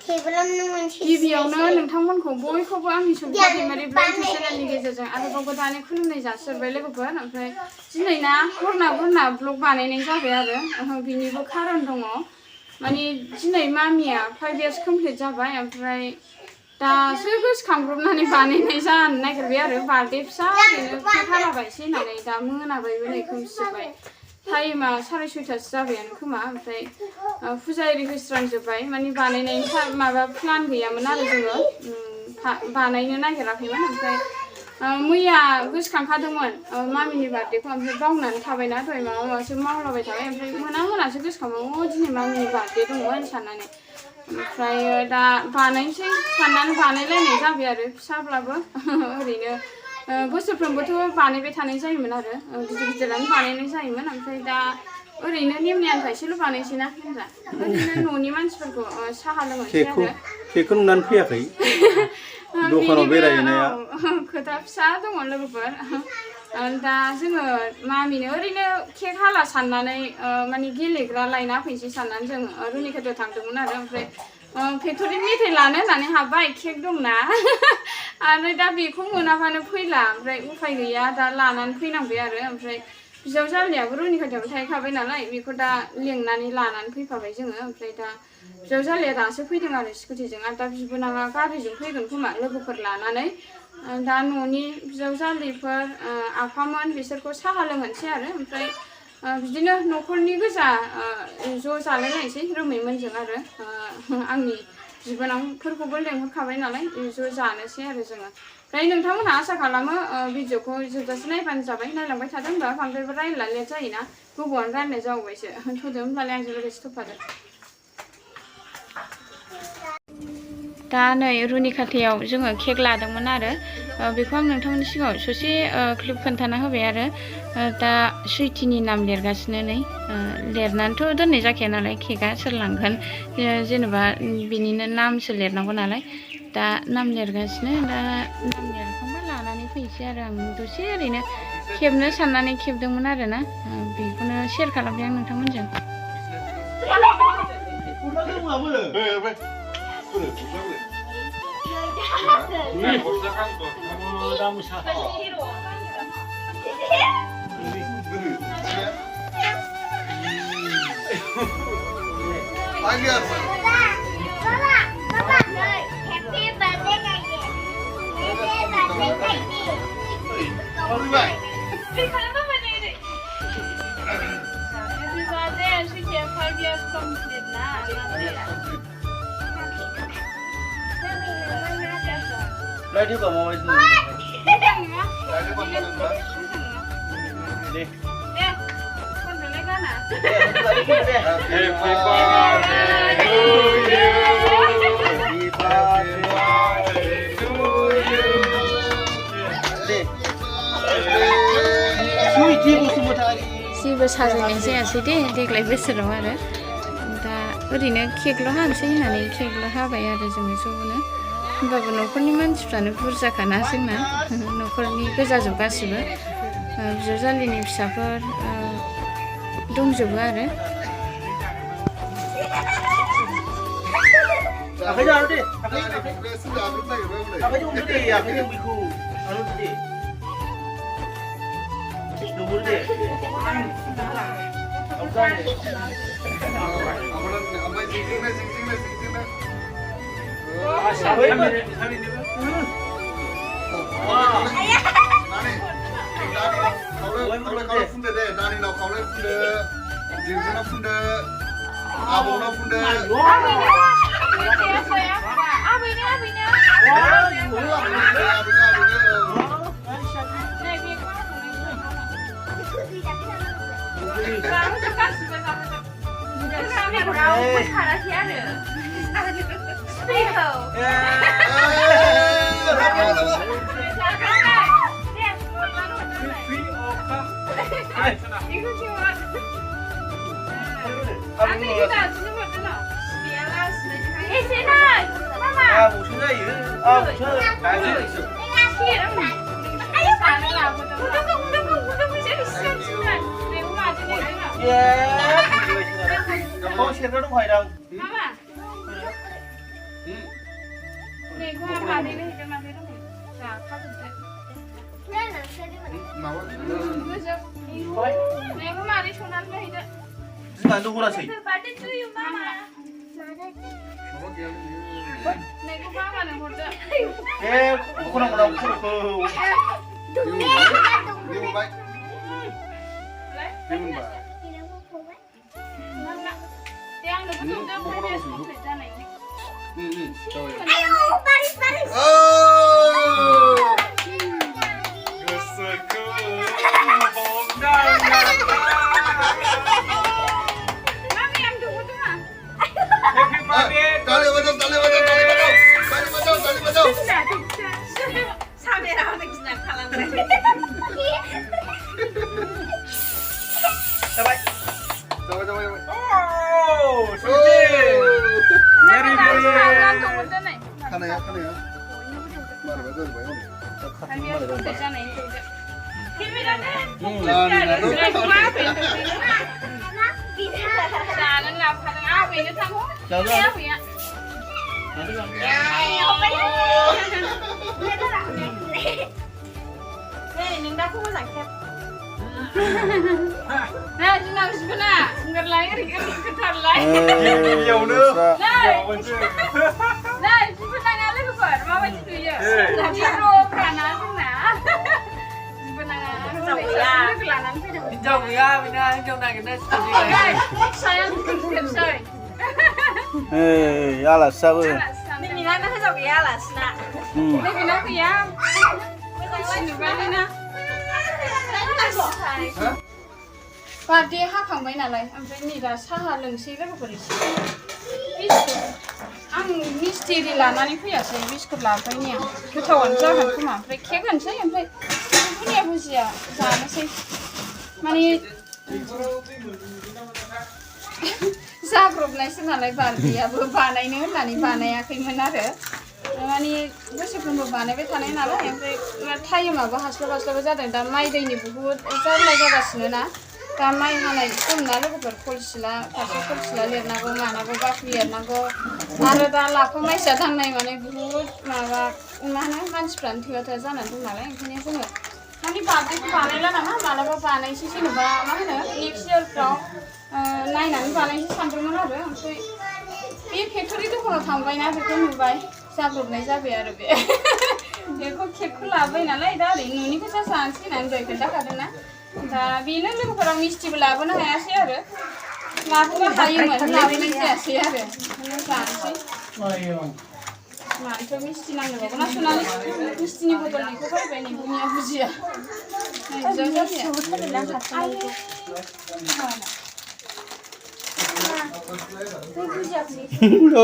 गिबियावनो नोंथांमोनखौ बयखौबो आंनि सुबिदा दैमारि ब्लग चेनेलनि गेजेरजों आरोबाव गोदानै खुलुमनाय जासिहरबाय लोगोफोर ओमफ्राय दिनै ना गुरना ब्लग बानायनाय जाबाय आरो बिनिबो खारन दङ माने दिनै मामिया 5 years कमप्लिट जाबाय ओमफ्राय दासो गोसोखांब्रबनानै बानायनाय जानो नागिरबाय आरो बार्थडे फिसा ओरैनो केक हालाबायसै होननानै दा मोनाबायबो नै खोमसिबाय टाइमा 6:30 जाबायानो खोमा ओमफ्राय फुजा एरि होस्रांजोब्बाय माने बानायनायनि माबा प्लान गैयामोन आरो जोङो बानायनो नागिराखैमोन ओमफ्राय मैया गोसोखांखादोंमोन मामिनि बार्थडेखौ ओमफ्राय बावनानै थाबायना दहाय माबा माबासो मावलाबाय थाबाय ओमफ्राय मोनासो गोसोखांबाय दिनै मामिनि बार्थडे दंमोन साननानै ओमफ्राय दा बानायनोसै साननानै बानायलायनाय जाबाय आरो फिसाब्लाबो ओरैनो बोसोरफ्रोमबोथ' बानायबाय थानाय जायोमोन आरो गिदिरानो बानायनाय जायोमोन ओमफ्राय दा ओरैनो नेमनि आन्था एसेल' बानायसै ना होनब्ला ओरैनो न'नि मानसिफोरखौ साहा लोंनोसै आरो केकखौ नुनानै फैयाखै दखानाव बेरायहैनाया खोथा फिसा दङ लोगोफोर दा जोङो मामिनो ओरैनो केक हाला साननानै माने गेलेग्रा लायना फैनोसै साननानै जों रुनिखाथियाव थांदोंमोन आरो ओमफ्राय फेक्टरि मेथाइ लानो होननानै हाबबाय केक दंना आरो दा बेखौ मोनाबानो फैला ओमफ्राय उफाय गैया दा लानानै फैनांबाय आरो ओमफ्राय बिजावजालियाबो रुनिखाथियावनो थाहैखाबाय नालाय बेखौ दा लेंनानै लानानै फैफाबाय जोङो ओमफ्राय दा बिजावजालिया दासो फैदों आरो स्कुटिजों आरो दा बिबोनाङा गारिजों फैगोन खोमा लोगोफोर लानानै दा न'नि बिजावजालिफोर आफामोन बिसोरखौ साहा लोंहोनोसै आरो ओमफ्राय बिदिनो न'खरनि गोजा ज' जालायलायनोसै रोमैमोनजों आरो आंनि बिबोनांफोरखौबो लेंहरखाबाय नालाय ज' जानोसै आरो जोङो ओमफ्राय नोंथांमोनहा आसा खालामो भिडिअखौ जोबजासे नायबानो जाबाय नायलांबाय थादों होनबा बांद्रायबो रायला लेट जायोना गोबावानो रायलायनाय जाबावबायसो थ'दो होनब्लालाय आंजों लोगोसे थ'फादो दा नै रुनिखाथियाव जोङो केक लादोंमोन आरो बेखौ आं नोंथांमोननि सिगाङाव ससे क्लिप खोन्थाना होबाय आरो दा सुइटिनि नाम लिरगासिनो नै लिरनानैथ' दोननाय जाखाया नालाय केकआ सोर लांगोन जेनेबा बिनिनो नामसो लिरनांगौ नालाय दा नाम लिरगासिनो दा नाम लिरखांबा लानानै फैनोसै आरो आं दसे ओरैनो खेबनो साननानै खेबदोंमोन आरो ना बेखौनो शेयार खालामबाय आं नोंथांमोनजों 라이트 봐 뭐 있는 जेबो साजायनाय जायासै दे देग्लाय बोसोराव आरो दा ओरैनो केकल' हानोसै होननानै केकल' हाबाय आरो जोङो ज'नो होमबाबो न'खरनि मानसिफ्रानो बुरजाखाना जोंना न'खरनि गोजाजोब गासिबो बिजावजालिनि फिसाफोर दंजोबो आरो 예. เขาเชียร์ก็ต้องหอยดัง मादैनो हैगोन मादै दङ जाखाजोबदो गोजोब नैबो मादै संनानै हैदो बिमानो हरासै नैबो मामानो हरदो खना खना खर'खौ दे आंनोबो संदो ओमफ्राय कमप्लिट जानायनि गोसोखौ मामि आं दौहरदों Tali bajau. Sampai orang lagi senang kalah mereka. Coba. Oh, sudah. Very आं दौहरदो नै Kana ya. Mari bajau bayo. आंनिया कमप्लिट जानायनि दौदो केमेराने जानो लाबोखादों आबैनो थांहो आबैया नों दाखौ मोजां खेब जोंना बिबोना ओंखारलाय ओरै गोथारलाय गिबियावनो नै बिबोनाङा लोगोफोर माबायदि नुयो हिर'फ्राना जोंना बिबोनाङा लोगो लानानै फैदों हिनजाव गैया बेना हिनजाव नागिरना फिसाया खेबसै आलासियाबो नोंना हिनजाव गैया आलासिना नैबेना गैया खुसि नुबाय ना बार्थडे हाखांबाय नालाय ओमफ्राय नै दा साहा लोंसै लोगोफोर एसे बिस्कुट आं मिस्टि एरि लानानै फैयासै बिस्कुट लाबोबाय आं गोथावानो जागोन खोमा ओमफ्राय केक होनोसै ओमफ्राय बुनिया भुजिया जानोसै माने जाब्रबनायसो नालाय बार्थडेआबो बानायनो होननानै बानायाखैमोन आरो माने बोसोरफ्रोमबो बानायबाय थानाय नालाय ओमफ्राय टाइमाबो हास्लाबा जादों दा माइ दैनि बुहुद जारला जागासिनो ना दा माइ हानाय सम ना लोगोफोर खलसिला फारसे खलसिला लिरनांगौ मानांगौ बाख्रि लिरनांगौ आरो दा लाफा माइसा दांनाय माने बुहुद माबा मा होनो मानसिफ्रानो थोआ जानानै दं नालाय ओंखायनो जोङो माने बार्थडेखौ बानायला नामा मालाबा बानायसै जेनेबा मा होनो नेक्स्ट इयारफ्राव नायनानै बानायसै सानदोंमोन आरो ओमफ्राय बे फेक्टरि दखानाव थांबायना बेखौ नुबाय जाब्रबनाय जाबाय आरो बेखौ केकखौ लाबोबाय नालाय दा ओरै न'नि गोजा जानोसै होननानै दहाय खोन्थाखादोंना दा बेनो लोगोफोरा मिस्टिबो लाबोनो हायासै आरो लाबोनो हायोमोन लाबोनाय जायासै आरो ओंखायनो जानोसै मानोथ' मिस्टि नांगौ ना सुनानै मिस्टिनि बदलनिखौ बायबाय नै बुनिया भुजिया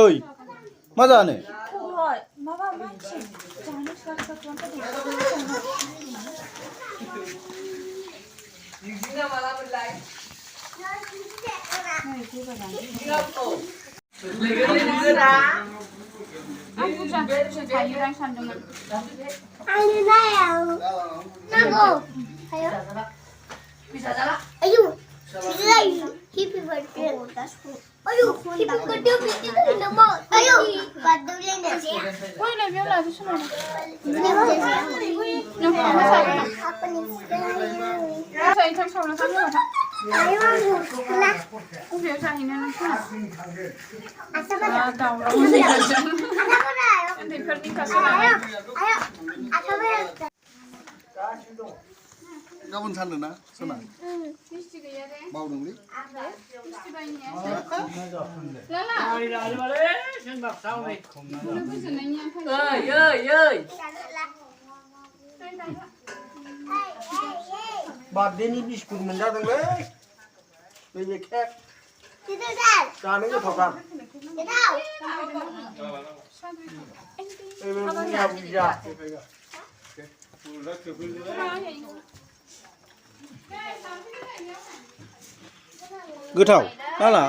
ओइ मा जानो माबा मानसि जानो आं बुरजा थायोदां सानदोंमोन गाबोन सानदों ना सना मावदोंलै बार्थडेनि बिस्कुट मोनजादोंलै बे केक जानो गोथावथार बुजिया गोथाव नाला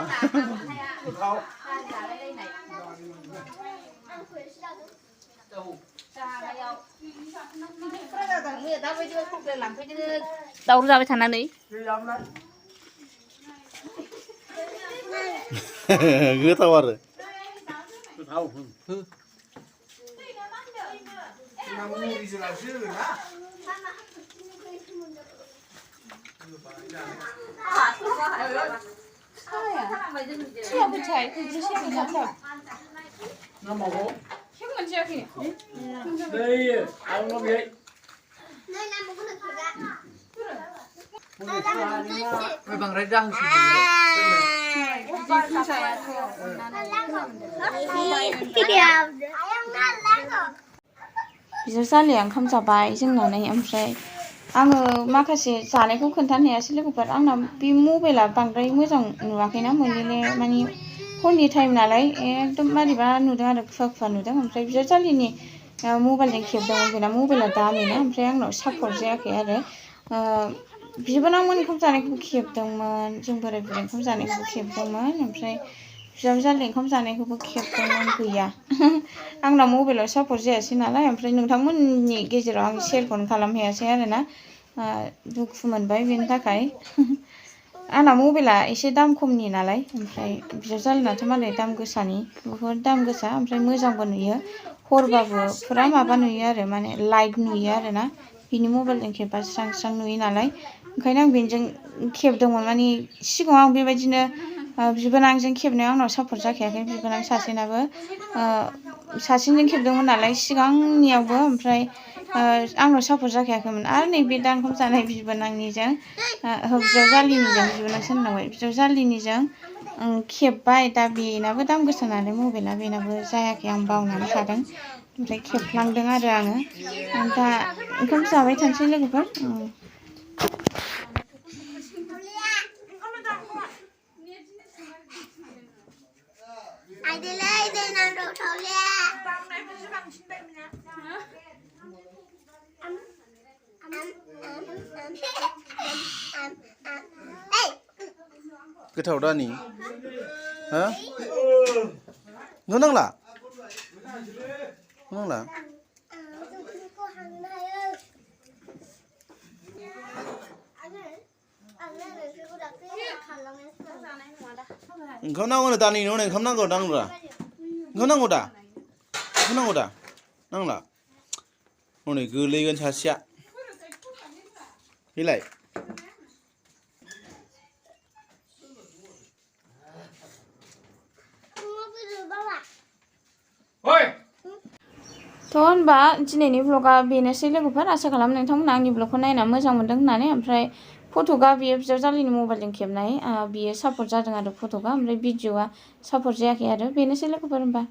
गोथाव दावराव जाबाय थानानै गोथाव आरो गोथाव 나 무리지라 싫으나? Chưa phải chạy thì chỉ sẽ bị ngập thôi. 나 먹어. Không cần chưa kìa. 네, 안 먹게. 왜 방래 장수? बिसोर जालिया ओंखाम जाबाय जोंनानै ओमफ्राय आङो माखासे जानायखौ खोन्थानो हायासै लोगोफोर आंना बे मबाइला बांद्राय मोजां नुवाखैना मोनिले माने हरनि टाइम नालाय एकदम मारैबा नुदों आरो खुवा खुवा नुदों ओमफ्राय बिसोर जालिनि मबाइलजों खेबदोंमोन बेना मबाइला दामिना ओमफ्राय आंनाव सापर्ट जायाखै आरो बिबोनांमोन ओंखाम जानायखौबो खेबदोंमोन जों बोराय बुरै ओंखाम जानायखौबो खेबदोंमोन ओमफ्राय बिहाव जालि ओंखाम जानायखौबो खेबदोंमोन गैया आंना मबाइलाव सापर्ट जायासै नालाय ओमफ्राय नोंथांमोननि गेजेराव आं शेयारखौनो खालामहैयासै आरोना दुखु मोनबाय बेनि थाखाय आंना मबाइला एसे दाम खमनि नालाय ओमफ्राय बिहाव जालिनाथ' मालाय दाम गोसानि बुहुद दाम गोसा ओमफ्राय मोजांबो नुयो हरबाबो फुरा माबा नुयो आरो माने लाइट नुयो आरोना बिनि मबाइलजों खेबबा स्रां स्रां नुयो नालाय ओंखायनो आं बेजों खेबदोंमोन माने सिगाङाव आं बेबायदिनो बिबोनांजों खेबनायाव आंनाव सापर्ट जाखायाखै बिबोनां सासेनाबो सासेजों खेबदोंमोन नालाय सिगांनियावबो ओमफ्राय आंनाव सापर्ट जाखायाखैमोन आरो नैबे दा ओंखाम जानाय बिबोनांनिजों बिहाव जालिनिजों बिबोनांसो होननांबाय बिहाव जालिनिजों खेबबाय दा बेनाबो दाम गोसा नालाय मबाइला बेनाबो जायाखै आं बावनानै थादों ओमफ्राय खेबफ्लांदों आरो आङो दा ओंखाम जाबाय थानोसै लोगोफोर गोथाव दानि हो नो नांला नांला ओंखाम नांगौ दानि नोंनो ओंखाम नांगौ नांला ओंखाम नांगौ दा ओंखाम नांगौ दा नांला हनै गोलैगोन सासेया फैलाय थ' होनबा दिनैनि ब्लगा बेनोसै लोगोफोर आसा खालामो नोंथांमोना आंनि ब्लगखौ नायना मोजां मोनदों होननानै ओमफ्राय फट'गा बियो बिहाव जालिनि मबाइलजों खेबनाय बियो सापर्ट जादों आरो फट'गा ओमफ्राय भिडिअ'आ सापर्ट जायाखै आरो बेनोसै लोगोफोर होनबा